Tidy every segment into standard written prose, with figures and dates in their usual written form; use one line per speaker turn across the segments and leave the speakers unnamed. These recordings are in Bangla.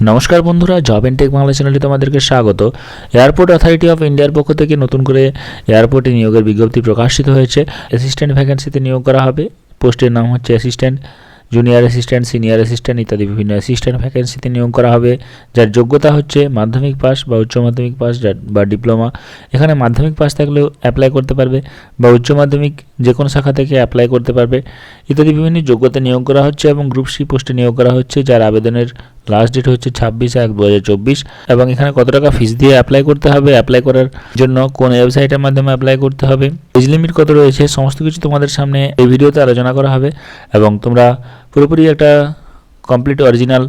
নমস্কার বন্ধুরা, জব এন্ড টেক বাংলা চ্যানেলে তোমাদেরকে স্বাগত। এয়ারপোর্ট অথরিটি অফ ইন্ডিয়ার পক্ষ থেকে নতুন করে এয়ারপোর্টে নিয়োগের বিজ্ঞপ্তি প্রকাশিত হয়েছে। অ্যাসিস্ট্যান্ট ভ্যাকেন্সিতে নিয়োগ করা হবে। পোস্টের নাম হচ্ছে assistant, junior assistant, senior assistant ইত্যাদি বিভিন্ন অ্যাসিস্ট্যান্ট ভ্যাকেন্সিতে নিয়োগ করা হবে, যার যোগ্যতা হচ্ছে মাধ্যমিক পাস বা উচ্চ মাধ্যমিক পাস বা ডিপ্লোমা। এখানে মাধ্যমিক পাস থাকলেও অ্যাপ্লাই করতে পারবে বা উচ্চ মাধ্যমিক যে কোনো শাখা থেকে অ্যাপ্লাই করতে পারবে ইত্যাদি বিভিন্ন যোগ্যতা নিয়োগ করা হচ্ছে এবং গ্রুপ সি পোস্টে নিয়োগ করা হচ্ছে, যার আবেদনের লাস্ট ডেট হচ্ছে 26/1/2024। এবং এখানে কত টাকা ফিস দিয়ে অ্যাপ্লাই করতে হবে, অ্যাপ্লাই করার জন্য কোন ওয়েবসাইটের মাধ্যমে অ্যাপ্লাই করতে হবে, এজ লিমিট কত রয়েছে, সমস্ত কিছু তোমাদের সামনে এই ভিডিওতে আলোচনা করা হবে এবং তোমরা পুরোপুরি একটা কমপ্লিট অরিজিনাল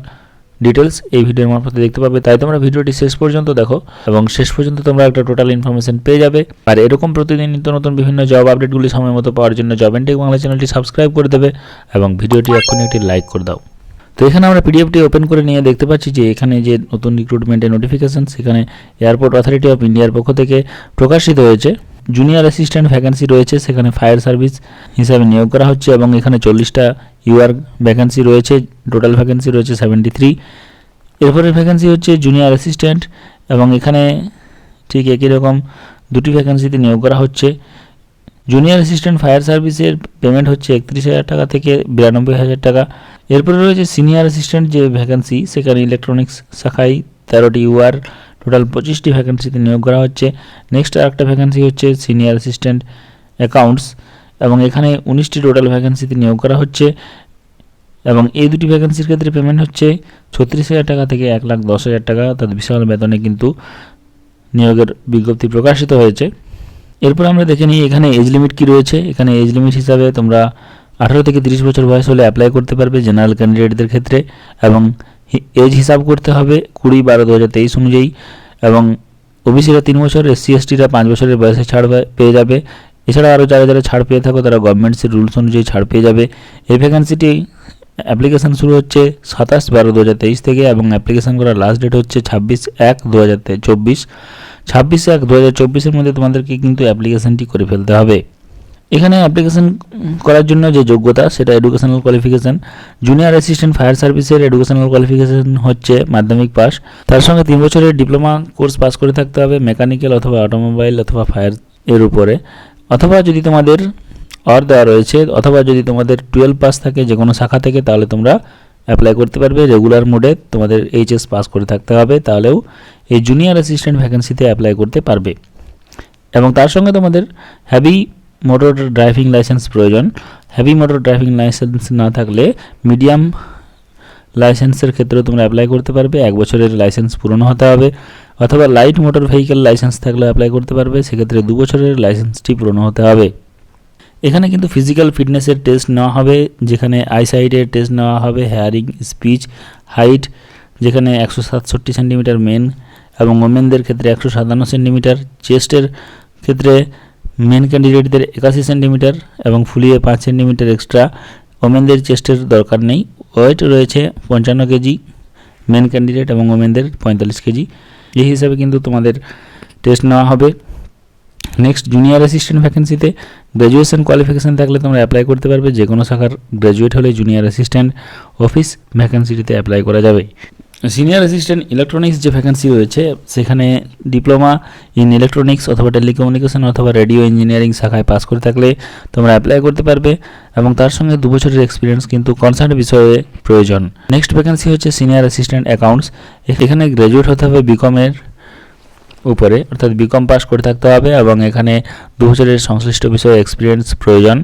ডিটেলস এই ভিডিওর মারফতে দেখতে পাবে। তাই তোমরা ভিডিওটি শেষ পর্যন্ত দেখো এবং শেষ পর্যন্ত তোমরা একটা টোটাল ইনফরমেশন পেয়ে যাবে। আর এরকম প্রতিদিন নিত্য নতুন বিভিন্ন জব আপডেটগুলি সময় মতো পাওয়ার জন্য জব এন্ড টেক বাংলা চ্যানেলটি সাবস্ক্রাইব করে দেবে এবং ভিডিওটি এক্ষুনি একটি লাইক করে দাও। তো এখানে আমরা পিডিএফটি ওপেন করে নিয়ে দেখতে পাচ্ছি যে এখানে যে নতুন রিক্রুটমেন্টের নোটিফিকেশন সেখানে এয়ারপোর্ট অথরিটি অফ ইন্ডিয়ার পক্ষ থেকে প্রকাশিত হয়েছে। জুনিয়র অ্যাসিস্ট্যান্ট ভ্যাকেন্সি রয়েছে, সেখানে ফায়ার সার্ভিস হিসাবে নিয়োগ করা হচ্ছে এবং এখানে 40টা ইউআর ভ্যাকেন্সি রয়েছে, টোটাল ভ্যাকেন্সি রয়েছে 73। এরপরের ভ্যাকেন্সি হচ্ছে জুনিয়র অ্যাসিস্ট্যান্ট এবং এখানে ঠিক একই রকম দুটি ভ্যাকেন্সিতে নিয়োগ করা হচ্ছে। জুনিয়র অ্যাসিস্ট্যান্ট ফায়ার সার্ভিসের পেমেন্ট হচ্ছে 31,000 টাকা থেকে 92,000 টাকা। এরপরে রয়েছে সিনিয়র অ্যাসিস্ট্যান্ট যে ভ্যাকেন্সি, সেখানে ইলেকট্রনিক্স শাখায় 13টি ইউআর, টোটাল 25টি ভ্যাকেন্সিতে নিয়োগ করা হচ্ছে। নেক্সট আরেকটা ভ্যাকেন্সি হচ্ছে সিনিয়র অ্যাসিস্ট্যান্ট অ্যাকাউন্টস এবং এখানে 19টি টোটাল ভ্যাকেন্সিতে নিয়োগ করা হচ্ছে এবং এই দুটি ভ্যাকেন্সির ক্ষেত্রে পেমেন্ট হচ্ছে 36,000 টাকা থেকে 1,10,000 টাকা। অর্থাৎ বিশাল বেতনে কিন্তু নিয়োগের বিজ্ঞপ্তি প্রকাশিত হয়েছে। এরপর আমরা দেখে নিই এখানে এজ লিমিট কী রয়েছে। এখানে এজ লিমিট হিসাবে তোমরা 18 থেকে 30 বছর বয়স হলে অ্যাপ্লাই করতে পারবে জেনারেল ক্যান্ডিডেটদের ক্ষেত্রে এবং এজ হিসাব করতে হবে 20/12/2023 অনুযায়ী এবং ওবিসিরা 3 বছর, এসসি এসটিরা 5 বছরের বয়সে ছাড় পেয়ে যাবে। এছাড়া আরও যারা ছাড় পেয়ে থাকো তারা গভর্নমেন্টসের রুলস অনুযায়ী ছাড় পেয়ে যাবে। এই ভ্যাকেন্সিটি অ্যাপ্লিকেশান শুরু হচ্ছে 27/12/2023 থেকে এবং অ্যাপ্লিকেশান করার লাস্ট ডেট হচ্ছে 26/1/2024। 26/1/2024 মধ্যে তোমাদেরকে কিন্তু অ্যাপ্লিকেশানটি করে ফেলতে হবে। এখানে অ্যাপ্লিকেশান করার জন্য যে যোগ্যতা সেটা educational qualification. Junior assistant fire সার্ভিসের এডুকেশনাল কোয়ালিফিকেশান হচ্ছে মাধ্যমিক পাস, তার সঙ্গে 3 বছরের ডিপ্লোমা কোর্স পাস করে থাকতে হবে মেকানিক্যাল অথবা অটোমোবাইল অথবা ফায়ার এর উপরে, অথবা যদি তোমাদের দেওয়া রয়েছে অথবা যদি তোমাদের 12 পাস থাকে যে কোনো শাখা থেকে তাহলে তোমরা অ্যাপ্লাই করতে পারবে। রেগুলার মোডে তোমাদের এইচএস পাস করে থাকতে হবে, তাহলেও এই জুনিয়র অ্যাসিস্ট্যান্ট ভ্যাকেন্সিতে অ্যাপ্লাই করতে পারবে এবং তার সঙ্গে তোমাদের হ্যাভি মোটর ড্রাইভিং লাইসেন্স প্রয়োজন। হ্যাভি মোটর ড্রাইভিং লাইসেন্স না থাকলে মিডিয়াম লাইসেন্সের ক্ষেত্রেও তোমরা অ্যাপ্লাই করতে পারবে। 1 বছরের লাইসেন্স পুরনো হতে হবে, অথবা লাইট মোটর ভেহিকেল লাইসেন্স থাকলে অ্যাপ্লাই করতে পারবে, সেক্ষেত্রে 2 বছরের লাইসেন্সটি পুরনো হতে হবে। এখানে কিন্তু ফিজিক্যাল ফিটনেসের টেস্ট নেওয়া হবে, যেখানে আইসাইটের টেস্ট নেওয়া হবে, হেয়ারিং, স্পিচ, হাইট যেখানে 167 সেন্টিমিটার মেন এবং ওমেনদের ক্ষেত্রে 157 সেন্টিমিটার, চেস্টের ক্ষেত্রে মেন ক্যান্ডিডেটদের 81 সেন্টিমিটার এবং ফুলিয়ে 5 সেন্টিমিটার এক্সট্রা। ওমেনদের চেস্টের দরকার নেই। ওয়েট রয়েছে 55 কেজি মেন ক্যান্ডিডেট এবং ওমেনদের 45 কেজি। এই হিসাবে কিন্তু তোমাদের টেস্ট নেওয়া হবে। নেক্সট জুনিয়র অ্যাসিস্ট্যান্ট ভ্যাকেন্সিতে গ্র্যাজুয়েশন কোয়ালিফিকেশান থাকলে তোমরা অ্যাপ্লাই করতে পারবে। যে কোনো শাখার গ্র্যাজুয়েট হলে জুনিয়র অ্যাসিস্ট্যান্ট অফিস ভ্যাকেন্সিটিতে অ্যাপ্লাই করা যাবে। সিনিয়র অ্যাসিস্ট্যান্ট ইলেকট্রনিক্স যে ভ্যাকেন্সি রয়েছে সেখানে ডিপ্লোমা ইন ইলেকট্রনিক্স অথবা টেলিকমিউনিকেশন অথবা রেডিও ইঞ্জিনিয়ারিং শাখায় পাস করে থাকলে তোমরা অ্যাপ্লাই করতে পারবে এবং তার সঙ্গে 2 বছরের এক্সপিরিয়েন্স কিন্তু কনসার্ন বিষয়ে প্রয়োজন। নেক্সট ভ্যাকেন্সি হচ্ছে সিনিয়র অ্যাসিস্ট্যান্ট অ্যাকাউন্টস। এখানে গ্র্যাজুয়েট হতে হবে বিকমের উপরে, অর্থাৎ বিকম পাস করে থাকতে হবে এবং এখানে 2 বছরের সংশ্লিষ্ট বিষয়ে এক্সপিরিয়েন্স প্রয়োজন।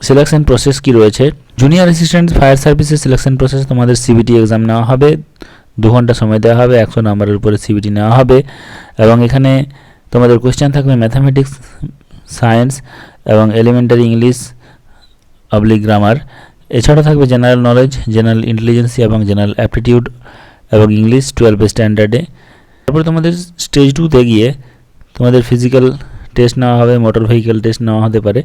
সিলেকশন প্রসেস কি রয়েছে? জুনিয়র অ্যাসিস্ট্যান্ট ফায়ার সার্ভিসের সিলেকশন প্রসেস, তোমাদের সিবিটি এক্সাম নেওয়া হবে, 2 ঘন্টা সময় দেওয়া হবে, 100 নম্বরের উপরে সিবিটি নেওয়া হবে এবং এখানে তোমাদের কোয়েশ্চেন থাকবে ম্যাথামেটিক্স, সায়েন্স এবং এলিমেন্টারি ইংলিশ গ্রামার। এছাড়া থাকবে জেনারেল নলেজ, জেনারেল ইন্টেলিজেন্সি এবং জেনারেল অ্যাপটিটিউড এবং ইংলিশ 12 স্ট্যান্ডার্ডে। তারপরে তোমাদের স্টেজ 2তে গিয়ে তোমাদের ফিজিক্যাল টেস্ট নেওয়া হবে, মোটর ভেহিকেল টেস্ট নেওয়া হতে পারে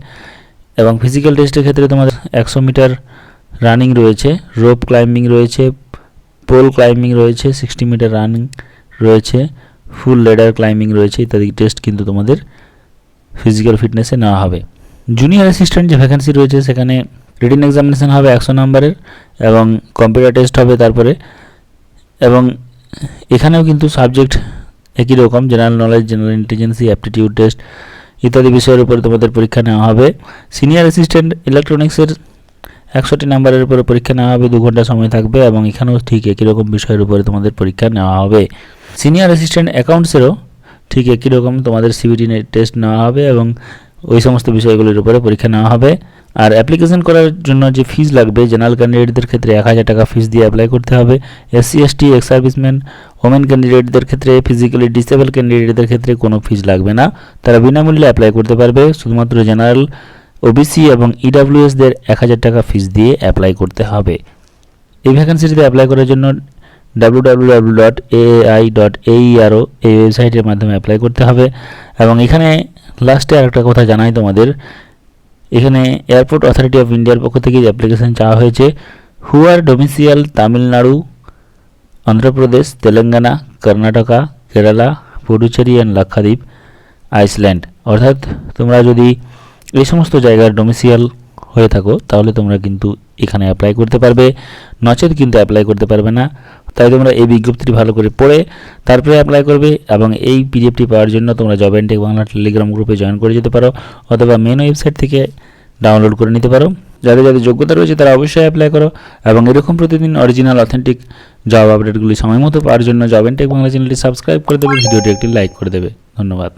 এবং ফিজিক্যাল টেস্টের ক্ষেত্রে তোমাদের 100 মিটার রানিং রয়েছে, রোপ ক্লাইম্বিং রয়েছে, পোল ক্লাইম্বিং রয়েছে, 60 মিটার রানিং রয়েছে, ফুল লেডার ক্লাইম্বিং রয়েছে ইত্যাদি টেস্ট কিন্তু তোমাদের ফিজিক্যাল ফিটনেসে নেওয়া হবে। জুনিয়র অ্যাসিস্ট্যান্ট যে ভ্যাকেন্সি রয়েছে সেখানে রিটেন এক্সামিনেশন হবে 100 নম্বরের এবং কম্পিউটার টেস্ট হবে তারপরে এবং এখানেও কিন্তু সাবজেক্ট একই রকম, general knowledge, general ইন্টেলিজেন্সি, aptitude test ইত্যাদি বিষয়ের উপরে তোমাদের পরীক্ষা নেওয়া হবে। সিনিয়র অ্যাসিস্ট্যান্ট ইলেকট্রনিক্সের 100টি নাম্বারের উপরে পরীক্ষা নেওয়া হবে, 2 ঘন্টা সময় থাকবে এবং এখানেও ঠিক একই রকম বিষয়ের উপরে তোমাদের পরীক্ষা নেওয়া হবে। সিনিয়র অ্যাসিস্ট্যান্ট অ্যাকাউন্টসেরও ঠিক একই রকম তোমাদের সিবিটি টেস্ট নেওয়া হবে এবং ওই সমস্ত বিষয়গুলির উপরে পরীক্ষা নেওয়া হবে। আর অ্যাপ্লিকেশন করার জন্য যে ফিজ লাগবে, জেনারেল ক্যান্ডিডেটদের ক্ষেত্রে 1000 টাকা ফিস দিয়ে অ্যাপ্লাই করতে হবে। SC ST, ex serviceman, women ক্যান্ডিডেটদের ক্ষেত্রে, ফিজিক্যালি ডিসেবল ক্যান্ডিডেটদের ক্ষেত্রে কোনো ফিজ লাগবে না, তারা বিনামূল্যে অ্যাপ্লাই করতে পারবে। শুধুমাত্র জেনারেল, ওবিসি এবং ইডাব্লিউএসদের 1000 টাকা ফিস দিয়ে অ্যাপ্লাই করতে হবে। এই ভ্যাকেন্সিটিতে অ্যাপ্লাই করার জন্য www.aai.aero এই ওয়েবসাইটের মাধ্যমে অ্যাপ্লাই করতে হবে। এবং এখানে লাস্টে আরেকটা কথা জানাই তোমাদের, এখানে এয়ারপোর্ট অথরিটি অফ ইন্ডিয়ার পক্ষ থেকে যে অ্যাপ্লিকেশন চাওয়া হয়েছে, who are domicile Tamil Nadu, Andhra Pradesh, Telangana, Karnataka, Kerala, Puducherry and Lakshadweep, island. অর্থাৎ তোমরা যদি এই সমস্ত জায়গার ডোমিসিয়াল হয়ে থাকো তাহলে তোমরা কিন্তু এখানে অ্যাপ্লাই করতে পারবে, নচেত কিন্তু অ্যাপ্লাই করতে পারবে না। তাই তোমরা এই বিজ্ঞপ্তিটি ভালো করে পড়ে তারপরে অ্যাপ্লাই করবে। এবং এই পিডিএফটি পাওয়ার জন্য তোমরা job and tech Bangla Telegram গ্রুপে জয়েন করে যেতে পারো অথবা মেন ওয়েবসাইট থেকে ডাউনলোড করে নিতে পারো। যাদের যাদের যোগ্যতা রয়েছে তারা অবশ্যই অ্যাপ্লাই করো এবং এরকম প্রতিদিন অরিজিনাল অথেন্টিক জব আপডেটগুলি সময় মতো পাওয়ার জন্য জব অ্যান্ড টেক বাংলা চ্যানেলটি সাবস্ক্রাইব করে দেবে, ভিডিওটি একটি লাইক করে দেবে। ধন্যবাদ।